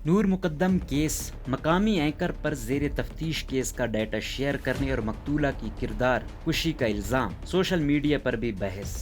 نور مقدم کیس، مقامی اینکر پر زیر تفتیش کیس کا ڈیٹا شیئر کرنے اور مقتولہ کی کردار کشی کا الزام، سوشل میڈیا پر بھی بحث۔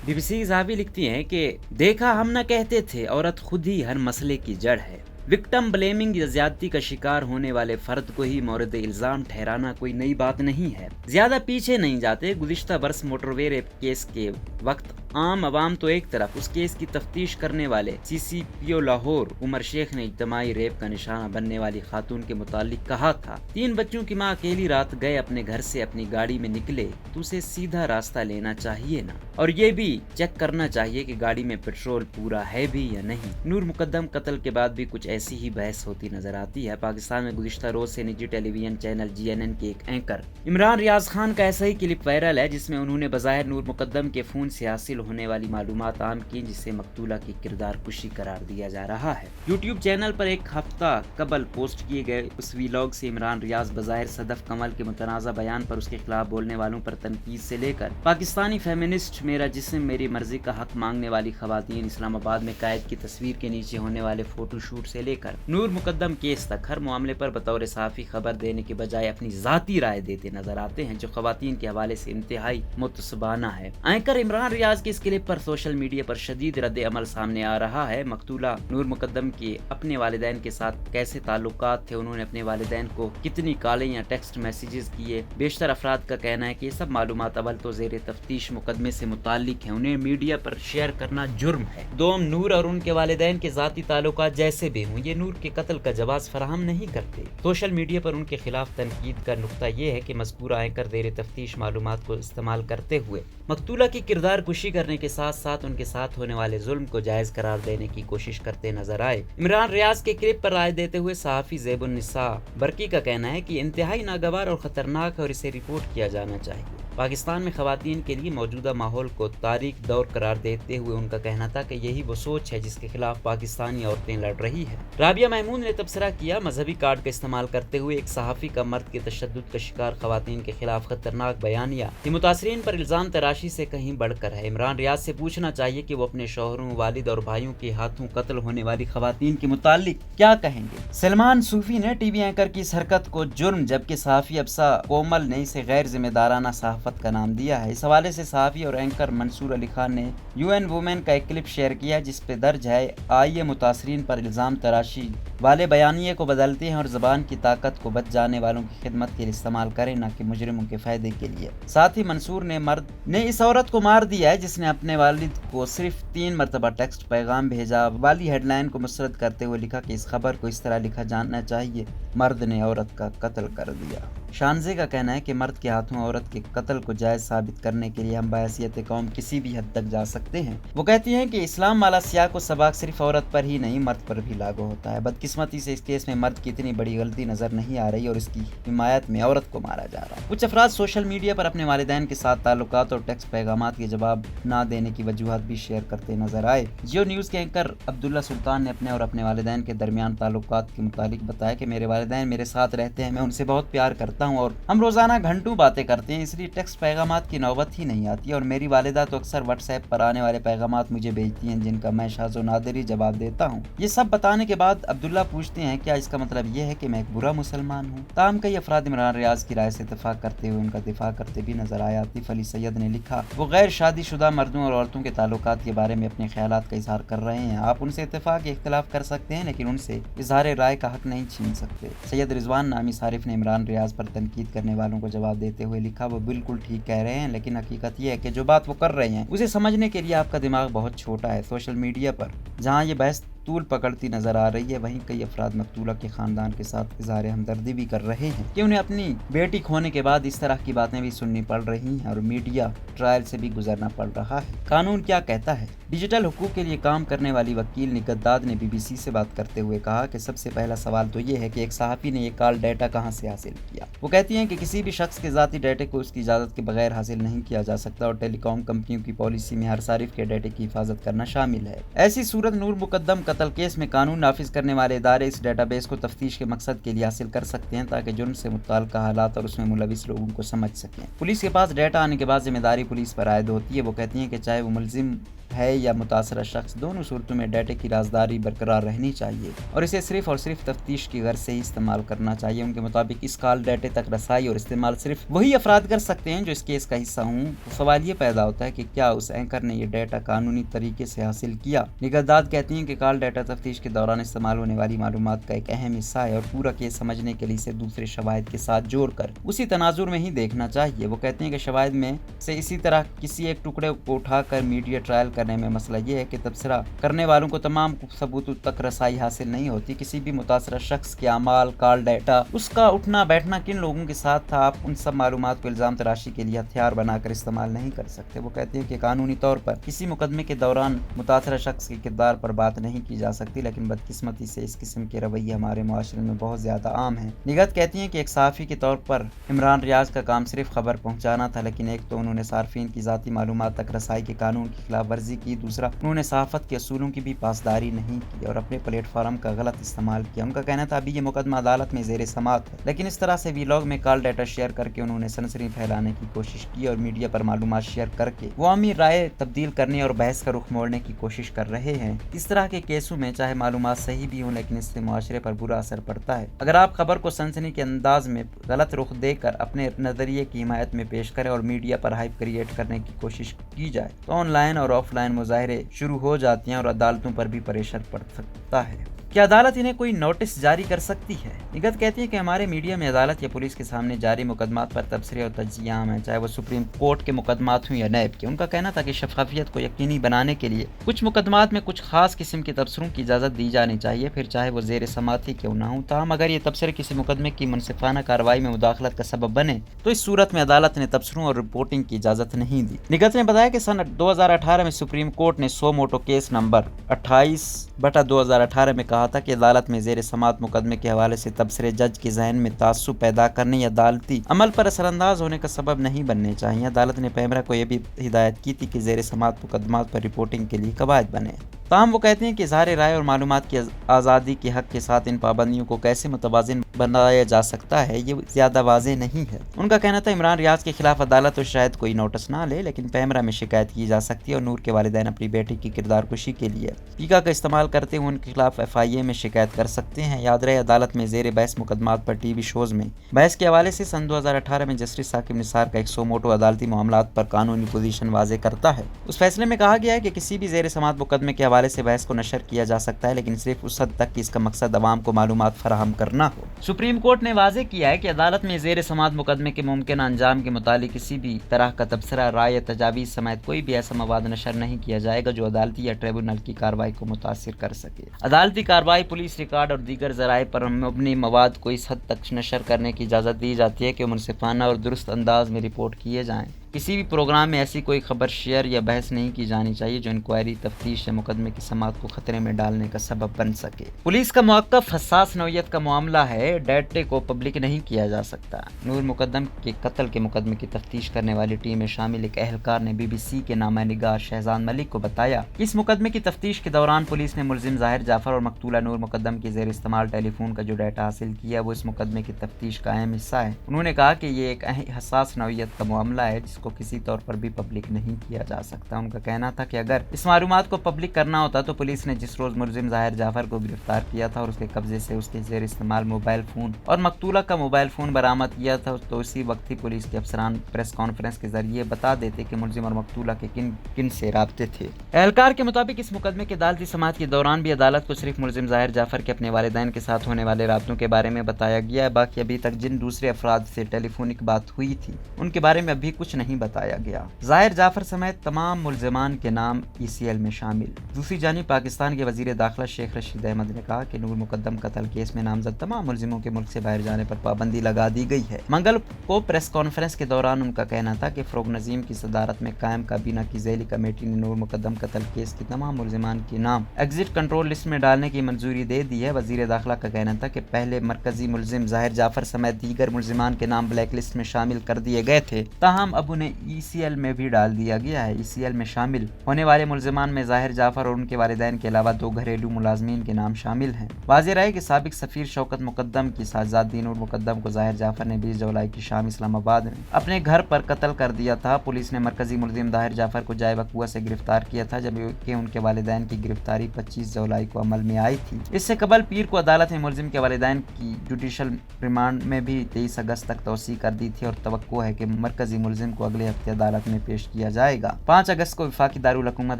بی بی سی زاوی لکھتی ہیں کہ دیکھا ہم نہ کہتے تھے، عورت خود ہی ہر مسئلے کی جڑ ہے۔ وکٹم بلیمنگ یا زیادتی کا شکار ہونے والے فرد کو ہی مورد الزام ٹھہرانا کوئی نئی بات نہیں ہے۔ زیادہ پیچھے نہیں جاتے، گزشتہ برس موٹر وے ریپ کیس کے وقت عام عوام تو ایک طرف، اس کیس کی تفتیش کرنے والے سی سی پی او لاہور عمر شیخ نے اجتماعی ریپ کا نشانہ بننے والی خاتون کے متعلق کہا تھا، 3 بچوں کی ماں اکیلی رات گئے اپنے گھر سے اپنی گاڑی میں نکلے تو اسے سیدھا راستہ لینا چاہیے نا، اور یہ بھی چیک کرنا چاہیے کہ گاڑی میں پیٹرول پورا ہے بھی یا نہیں۔ نور مقدم قتل کے بعد بھی کچھ ایسی ہی بحث ہوتی نظر آتی ہے۔ پاکستان میں گزشتہ روز سے نجی ٹیلی ویژن چینل GNN کے ایک اینکر عمران ریاض خان کا ایسا ہی کلپ وائرل ہے جس میں انہوں نے بظاہر نور مقدم کے فون سے حاصل ہونے والی معلومات عام کی، جسے مقتولہ کی کردار کشی قرار دیا جا رہا ہے۔ یوٹیوب چینل پر ایک ہفتہ قبل پوسٹ کیے گئے اس ویلاگ سے عمران ریاض بظاہر صدف کمل کے متنازع بیان پر اس کے خلاف بولنے والوں پر تنقید سے لے کر پاکستانی فیمنسٹ میرا جسم میری مرضی کا حق مانگنے والی خواتین اسلام آباد میں قائد کی تصویر کے نیچے ہونے والے فوٹو شوٹ سے لے کر نور مقدم کیس تک ہر معاملے پر بطور صحافی خبر دینے کے بجائے اپنی ذاتی رائے دیتے نظر آتے ہیں، جو خواتین کے حوالے سے انتہائی متعصبانہ ہے۔ اینکر عمران ریاض کے اس کلپ پر سوشل میڈیا پر شدید رد عمل سامنے آ رہا ہے۔ مقتولہ نور مقدم کے اپنے والدین کے ساتھ کیسے تعلقات تھے، انہوں نے اپنے والدین کو کتنی کالیں یا ٹیکسٹ میسیجز کیے، بیشتر افراد کا کہنا ہے کہ یہ سب معلومات اول تو زیر تفتیش مقدمے سے متعلق ہیں، انہیں میڈیا پر شیئر کرنا جرم ہے۔ دوم، نور اور ان کے والدین کے ذاتی تعلقات جیسے بھی ہوں، یہ نور کے قتل کا جواز فراہم نہیں کرتے۔ سوشل میڈیا پر ان کے خلاف تنقید کا نقطہ یہ ہے کہ مذکورہ اینکر زیر تفتیش معلومات کو استعمال کرتے ہوئے مقتولہ کی کردار کشی کرنے کے ساتھ ساتھ ان کے ساتھ ہونے والے ظلم کو جائز قرار دینے کی کوشش کرتے نظر آئے۔ عمران ریاض کے کلپ پر رائے دیتے ہوئے صحافی زیب النساء برقی کا کہنا ہے کہ یہ انتہائی ناگوار اور خطرناک ہے اور اسے رپورٹ کیا جانا چاہیے۔ پاکستان میں خواتین کے لیے موجودہ ماحول کو تاریک دور قرار دیتے ہوئے ان کا کہنا تھا کہ یہی وہ سوچ ہے جس کے خلاف پاکستانی عورتیں لڑ رہی ہیں۔ رابعہ محمود نے تبصرہ کیا، مذہبی کارڈ کا استعمال کرتے ہوئے ایک صحافی کا مرد کے تشدد کا شکار خواتین کے خلاف خطرناک بیانیہ یہ متاثرین پر الزام تراشی سے کہیں بڑھ کر ہے۔ عمران ریاض سے پوچھنا چاہیے کہ وہ اپنے شوہروں، والد اور بھائیوں کے ہاتھوں قتل ہونے والی خواتین کے متعلق کیا کہیں گے۔ سلمان صوفی نے ٹی وی اینکر کی اس حرکت کو جرم جبکہ صحافی ابسا کومل نے اسے غیر ذمہ دارانہ صحافت کا نام دیا ہے۔ اس حوالے سے صحافی اور اینکر منصور علی خان نے UN وومین کا ایک کلپ شیئر کیا جس پہ درج ہے، آئیے متاثرین پر الزام تراشی والے بیانیے کو بدلتے ہیں اور زبان کی طاقت کو بچ جانے والوں کی خدمت کے لیے استعمال کریں، نہ کہ مجرموں کے فائدے کے لیے۔ ساتھ ہی منصور نے مرد نے اس عورت کو مار دیا ہے جس نے اپنے والد کو صرف 3 مرتبہ ٹیکسٹ پیغام بھیجا والی ہیڈ لائن کو مسترد کرتے ہوئے لکھا کہ اس خبر کو اس طرح لکھا جانا چاہیے، مرد نے عورت کا قتل کر دیا۔ شانزے کا کہنا ہے کہ مرد کے ہاتھوں عورت کے قتل کو جائز ثابت کرنے کے لیے ہم بحیثیت قوم کسی بھی حد تک جا سکتے ہیں۔ وہ کہتی ہیں کہ اسلام والا سیاق و سباق صرف عورت پر ہی نہیں مرد پر بھی لاگو ہوتا ہے۔ بدقسمتی سے اس کیس میں مرد کی اتنی بڑی غلطی نظر نہیں آ رہی اور اس کی حمایت میں عورت کو مارا جا رہا ہے۔ کچھ افراد سوشل میڈیا پر اپنے والدین کے ساتھ تعلقات اور ٹیکسٹ پیغامات کے جواب نہ دینے کی وجوہات بھی شیئر کرتے نظر آئے۔ جیو نیوز کے اینکر عبداللہ سلطان نے اپنے اور اپنے والدین کے درمیان تعلقات کے متعلق بتایا کہ میرے والدین میرے ساتھ رہتے ہیں، میں ان سے بہت پیار کرتا ہوں اور ہم روزانہ گھنٹوں باتیں کرتے ہیں، اس لیے ٹیکسٹ پیغامات کی نوبت ہی نہیں آتی، اور میری والدہ تو اکثر واٹس ایپ پر آنے والے پیغامات مجھے بھیجتی ہیں جن کا میں شاذ و نادر ہی جواب دیتا ہوں۔ یہ سب بتانے کے بعد عبداللہ پوچھتے ہیں کیا اس کا مطلب یہ ہے کہ میں ایک برا مسلمان ہوں؟ تاہم کئی افراد عمران ریاض کی رائے سے اتفاق کرتے ہوئے ان کا دفاع کرتے بھی نظر آئے۔ عاطف علی سید نے لکھا، وہ غیر شادی شدہ مردوں اور عورتوں کے تعلقات کے بارے میں اپنے خیالات کا اظہار کر رہے ہیں، آپ ان سے اتفاق یا اختلاف کر سکتے ہیں لیکن ان سے اظہار رائے کا حق نہیں چھین سکتے۔ سید رضوان نامی صارف نے عمران ریاض پر تنقید کرنے والوں کو جواب دیتے ہوئے لکھا، وہ بالکل ٹھیک کہہ رہے ہیں لیکن حقیقت یہ ہے کہ جو بات وہ کر رہے ہیں اسے سمجھنے کے لیے آپ کا دماغ بہت چھوٹا ہے۔ سوشل میڈیا پر جہاں یہ بحث طول پکڑتی نظر آ رہی ہے، وہیں کئی افراد مقتولہ کے خاندان کے ساتھ اظہار ہمدردی بھی کر رہے ہیں کہ انہیں اپنی بیٹی کھونے کے بعد اس طرح کی باتیں بھی سننی پڑ رہی ہیں اور میڈیا ٹرائل سے بھی گزرنا پڑ رہا ہے۔ قانون کیا کہتا ہے؟ ڈیجیٹل حقوق کے لیے کام کرنے والی وکیل نگہت داد نے BBC سے بات کرتے ہوئے کہا کہ سب سے پہلا سوال تو یہ ہے کہ ایک صحافی نے یہ کال ڈیٹا کہاں سے حاصل کیا۔ وہ کہتی ہیں کہ کسی بھی شخص کے ذاتی ڈیٹے کو اس کی اجازت کے بغیر حاصل نہیں کیا جا سکتا اور ٹیلی کام کمپنیوں کی پالیسی میں ہر صارف کے ڈیٹے کی حفاظت کرنا شامل ہے۔ ایسی صورت نور مقدم قتل قتل کیس میں قانون نافذ کرنے والے ادارے اس ڈیٹا بیس کو تفتیش کے مقصد کے لیے حاصل کر سکتے ہیں تاکہ جرم سے متعلقہ حالات اور اس میں ملوث لوگوں کو سمجھ سکیں۔ پولیس کے پاس ڈیٹا آنے کے بعد ذمہ داری پولیس پر عائد ہوتی ہے۔ وہ کہتی ہیں کہ چاہے وہ ملزم ہے یا متاثرہ شخص، دونوں صورتوں میں ڈیٹا کی رازداری برقرار رہنی چاہیے اور اسے صرف اور صرف تفتیش کی غرض سے ہی استعمال کرنا چاہیے۔ ان کے مطابق اس کال ڈیٹے تک رسائی اور استعمال صرف وہی افراد کر سکتے ہیں جو اس کیس کا حصہ ہوں۔ سوال یہ پیدا ہوتا ہے کہ کیا اس اینکر نے یہ ڈیٹا قانونی طریقے سے حاصل کیا؟ نگہداد کہتی ہیں کہ کال ڈیٹا تفتیش کے دوران استعمال ہونے والی معلومات کا ایک اہم حصہ ہے اور پورا کیس سمجھنے کے لیے اسے دوسرے شواہد کے ساتھ جوڑ کر اسی تناظر میں ہی دیکھنا چاہیے۔ وہ کہتے ہیں کہ شواہد میں سے اسی طرح کسی ایک ٹکڑے کو اٹھا کر میڈیا ٹرائل کرنے میں مسئلہ یہ ہے کہ تبصرہ کرنے والوں کو تمام ثبوتوں تک رسائی حاصل نہیں ہوتی۔ کسی بھی متاثرہ شخص کے اعمال، کال ڈیٹا، اس کا اٹھنا بیٹھنا کن لوگوں کے ساتھ تھا، آپ ان سب معلومات کو الزام تراشی کے لیے ہتھیار بنا کر استعمال نہیں کر سکتے۔ وہ کہتے ہیں کہ قانونی طور پر کسی مقدمے کے دوران متاثرہ شخص کے کردار پر بات نہیں کی جا سکتی، لیکن بدقسمتی سے اس قسم کے رویے ہمارے معاشرے میں بہت زیادہ عام ہیں۔ نگہت کہتی ہیں کہ ایک صحافی کے طور پر عمران ریاض کا کام صرف خبر پہنچانا تھا، لیکن ایک تو انہوں نے صارفین کی ذاتی معلومات تک رسائی کے قانون کی خلاف ورزی کی، دوسرا انہوں نے صحافت کے اصولوں کی بھی پاسداری نہیں کی اور اپنے پلیٹ فارم کا غلط استعمال کیا۔ ان کا کہنا تھا ابھی یہ مقدمہ عدالت میں زیر سماعت ہے، لیکن اس طرح سے ویلاگ میں کال ڈیٹا شیئر کر کے انہوں نے سنسنی پھیلانے کی کوشش کی اور میڈیا پر معلومات شیئر کر کے عوامی رائے تبدیل کرنے اور بحث کا رخ موڑنے کی کوشش کر رہے ہیں۔ اس طرح کے کیسوں میں چاہے معلومات صحیح بھی ہوں، لیکن اس سے معاشرے پر برا اثر پڑتا ہے۔ اگر آپ خبر کو سنسنی کے انداز میں غلط رخ دے کر اپنے نظریے کی حمایت میں پیش کریں اور میڈیا پر ہائپ کریٹ کرنے کی کوشش کی جائے تو آن لائن اور آف لائن مظاہرے شروع ہو جاتے ہیں اور عدالتوں پر بھی پریشر پڑ سکتا ہے۔ کیا عدالت انہیں کوئی نوٹس جاری کر سکتی ہے؟ نگہت کہتی ہے کہ ہمارے میڈیا میں عدالت یا پولیس کے سامنے جاری مقدمات پر تبصرے اور تجزیہ عام ہیں، چاہے وہ سپریم کورٹ کے مقدمات ہوں یا نیب کے۔ ان کا کہنا تھا کہ شفافیت کو یقینی بنانے کے لیے کچھ مقدمات میں کچھ خاص قسم کے تبصروں کی اجازت دی جانی چاہیے، پھر چاہے وہ زیر سماعت ہی کیوں نہ ہوں۔ تاہم اگر یہ تبصرے کسی مقدمے کی منصفانہ کارروائی میں مداخلت کا سبب بنے تو اس صورت میں عدالت نے تبصروں اور رپورٹنگ کی اجازت نہیں دی۔ نگہت نے بتایا کہ سن 2018 میں سپریم کورٹ نے سو موٹو کیس نمبر 28/2018 میں کہا تھا کہ عدالت میں زیر سماعت مقدمے کے حوالے سے تبصرے جج کے ذہن میں تعصب پیدا کرنے یا عدالتی عمل پر اثر انداز ہونے کا سبب نہیں بننے چاہیے۔ عدالت نے پیمرا کو یہ بھی ہدایت کی تھی کہ زیر سماعت مقدمات پر رپورٹنگ کے لیے قواعد بنے۔ تاہم وہ کہتے ہیں کہ اظہار رائے اور معلومات کی آزادی کے حق کے ساتھ ان پابندیوں کو کیسے متوازن بنایا جا سکتا ہے، یہ زیادہ واضح نہیں ہے۔ ان کا کہنا تھا عمران ریاض کے خلاف عدالت تو شاید کوئی نوٹس نہ لے، لیکن پیمرا میں شکایت کی جا سکتی ہے اور نور کے والدین اپنی بیٹی کی کردار کشی کے لیے ٹیکا کا استعمال کرتے ہوئے ان کے خلاف FIA میں شکایت کر سکتے ہیں۔ یاد رہے عدالت میں زیر بحث مقدمات پر TV شوز میں بحث کے حوالے سے سن 2018 میں جسٹس ثاقب نثار کا ایک سو موٹو عدالتی معاملات پر قانونی پوزیشن واضح کرتا ہے۔ اس فیصلے میں کہا گیا ہے کہ کسی بھی زیر سماعت مقدمے کے حوالے سے بحث کو نشر کیا جا سکتا ہے، لیکن صرف اس حد تک کہ اس کا مقصد عوام کو معلومات فراہم کرنا ہو۔ سپریم کورٹ نے واضح کیا ہے کہ عدالت میں زیر سماعت مقدمے کے ممکنہ انجام کے متعلق کسی بھی طرح کا تبصرہ، رائے یا تجاویز سمیت کوئی بھی ایسا مواد نشر نہیں کیا جائے گا جو عدالتی یا ٹریبونل کی کارروائی کو متاثر کر سکے۔ عدالتی کارروائی، پولیس ریکارڈ اور دیگر ذرائع پر مبنی مواد کو اس حد تک نشر کرنے کی اجازت دی جاتی ہے کہ وہ منصفانہ اور درست انداز میں رپورٹ کیے جائیں۔ کسی بھی پروگرام میں ایسی کوئی خبر شیئر یا بحث نہیں کی جانی چاہیے جو انکوائری، تفتیش یا مقدمے کی سماعت کو خطرے میں ڈالنے کا سبب بن سکے۔ پولیس کا موقف حساس نوعیت کا معاملہ ہے، ڈیٹے کو پبلک نہیں کیا جا سکتا۔ نور مقدم کے قتل کے مقدمے کی تفتیش کرنے والی ٹیم میں شامل ایک اہلکار نے BBC کے نامہ نگار شہزاد ملک کو بتایا کہ اس مقدمے کی تفتیش کے دوران پولیس نے ملزم ظاہر جعفر اور مقتولہ نور مقدم کے زیر استعمال ٹیلی فون کا جو ڈیٹا حاصل کیا وہ اس مقدمے کی تفتیش کا اہم حصہ ہے۔ انہوں نے کہا کہ یہ ایک حساس نوعیت کا معاملہ ہے جس کو کسی طور پر بھی پبلک نہیں کیا جا سکتا۔ ان کا کہنا تھا کہ اگر اس معلومات کو پبلک کرنا ہوتا تو پولیس نے جس روز ملزم ظاہر جعفر کو گرفتار کیا تھا اور اس کے قبضے سے اس کے زیر استعمال موبائل فون اور مقتولہ کا موبائل فون برآمد کیا تھا تو اسی وقت ہی پولیس کے افسران پریس کانفرنس کے ذریعے بتا دیتے کہ ملزم اور مقتولہ کے کن سے رابطے تھے۔ اہلکار کے مطابق اس مقدمے کے عدالتی سماعت کے دوران بھی عدالت کو صرف ملزم ظاہر جعفر کے اپنے والدین کے ساتھ ہونے والے رابطوں کے بارے میں بتایا گیا ہے، باقی ابھی تک جن دوسرے افراد سے ٹیلی فونک بات ہوئی تھی ان کے بارے میں ابھی کچھ نہیں بتایا گیا۔ ظاہر جعفر سمیت تمام ملزمان کے نام ECL میں شامل۔ دوسری جانب پاکستان کے وزیر داخلہ شیخ رشید احمد نے کہا کہ نور مقدم قتل کیس میں نامزد تمام ملزموں کے ملک سے باہر جانے پر پابندی لگا دی گئی ہے۔ منگل کو پریس کانفرنس کے دوران ان کا کہنا تھا کہ فروغ نظیم کی صدارت میں قائم کابینہ کی ذیلی کمیٹی نے نور مقدم قتل کیس کی تمام ملزمان کے نام ایگزٹ کنٹرول لسٹ میں ڈالنے کی منظوری دے دی ہے۔ وزیر داخلہ کا کہنا تھا کہ پہلے مرکزی ملزم ظاہر جعفر سمیت دیگر ملزمان کے نام بلیک لسٹ میں شامل کر دیے گئے تھے، تاہم اب انہیں ECL میں بھی ڈال دیا گیا ہے۔ ECL میں شامل ہونے والے ملزمان میں ظاہر جعفر اور ان کے والدین کے علاوہ 2 گھریلو ملازمین کے نام شامل ہیں۔ واضح رہے کہ سابق سفیر شوکت مقدم کی صاحبزادی نور مقدم کو ظاہر جعفر نے 20 جولائی کی شام اسلام آباد میں اپنے گھر پر قتل کر دیا تھا۔ پولیس نے مرکزی ملزم ظاہر جعفر کو جائے وقوع سے گرفتار کیا تھا، جبکہ ان کے والدین کی گرفتاری 25 جولائی کو عمل میں آئی تھی۔ اس سے قبل پیر کو عدالت میں ملزم کے والدین کی جوڈیشل ریمانڈ میں بھی 23 اگست تک توسیع کر دی تھی اور توقع ہے کہ مرکزی ملزم کو اگلے ہفتے عدالت میں پیش کیا جائے گا۔ 5 اگست کو وفاقی دارالحکومت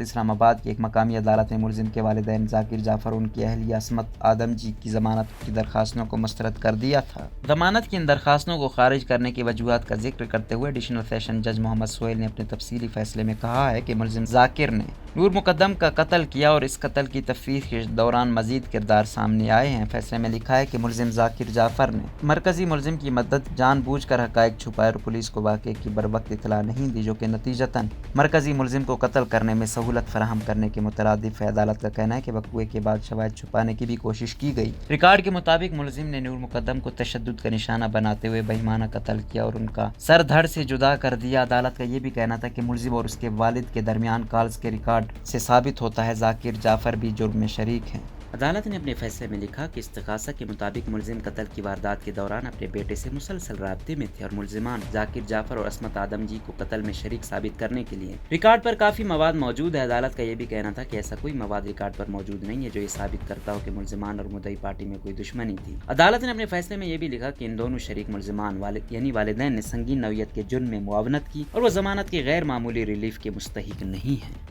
اسلام آباد کی ایک مقامی عدالت میں ملزم کے والدین ذاکر جعفر اور ان کی اہلیہ عصمت آدم جی کی ضمانت کی درخواستوں کو مسترد کر دیا تھا۔ ضمانت کی ان درخواستوں کو خارج کرنے کی وجوہات کا ذکر کرتے ہوئے ایڈیشنل سیشن جج محمد سہیل نے اپنے تفصیلی فیصلے میں کہا ہے کہ ملزم ذاکر نے نور مقدم کا قتل کیا اور اس قتل کی تفتیش کے دوران مزید کردار سامنے آئے ہیں۔ فیصلے میں لکھا ہے کہ ملزم ذاکر جعفر نے مرکزی ملزم کی مدد جان بوجھ کر حقائق چھپائے اور پولیس کو واقعے کی بروقت اطلاع نہیں دی، جو کہ نتیجتاً مرکزی ملزم کو قتل کرنے میں سہولت فراہم کرنے کے مترادف ہے۔ عدالت کا کہنا ہے کہ وقوعے کے بعد شواہد چھپانے کی بھی کوشش کی گئی۔ ریکارڈ کے مطابق ملزم نے نور مقدم کو تشدد کا نشانہ بناتے ہوئے بہیمانہ قتل کیا اور ان کا سر دھڑ سے جدا کر دیا۔ عدالت کا یہ بھی کہنا تھا کہ ملزم اور اس کے والد کے درمیان کالز کے ریکارڈ سے ثابت ہوتا ہے ذاکر جعفر بھی جرم میں شریک ہیں۔ عدالت نے اپنے فیصلے میں لکھا کہ استغاثہ کے مطابق ملزم قتل کی واردات کے دوران اپنے بیٹے سے مسلسل رابطے میں تھے اور ملزمان ذاکر جعفر اور عصمت آدم جی کو قتل میں شریک ثابت کرنے کے لیے ریکارڈ پر کافی مواد موجود ہے۔ عدالت کا یہ بھی کہنا تھا کہ ایسا کوئی مواد ریکارڈ پر موجود نہیں ہے جو یہ ثابت کرتا ہو کہ ملزمان اور مدعی پارٹی میں کوئی دشمنی تھی۔ عدالت نے اپنے فیصلے میں یہ بھی لکھا کہ ان دونوں شریک ملزمان یعنی والدین نے سنگین نوعیت کے جرم میں معاونت کی اور وہ ضمانت کی غیر معمولی ریلیف کے مستحق نہیں ہیں۔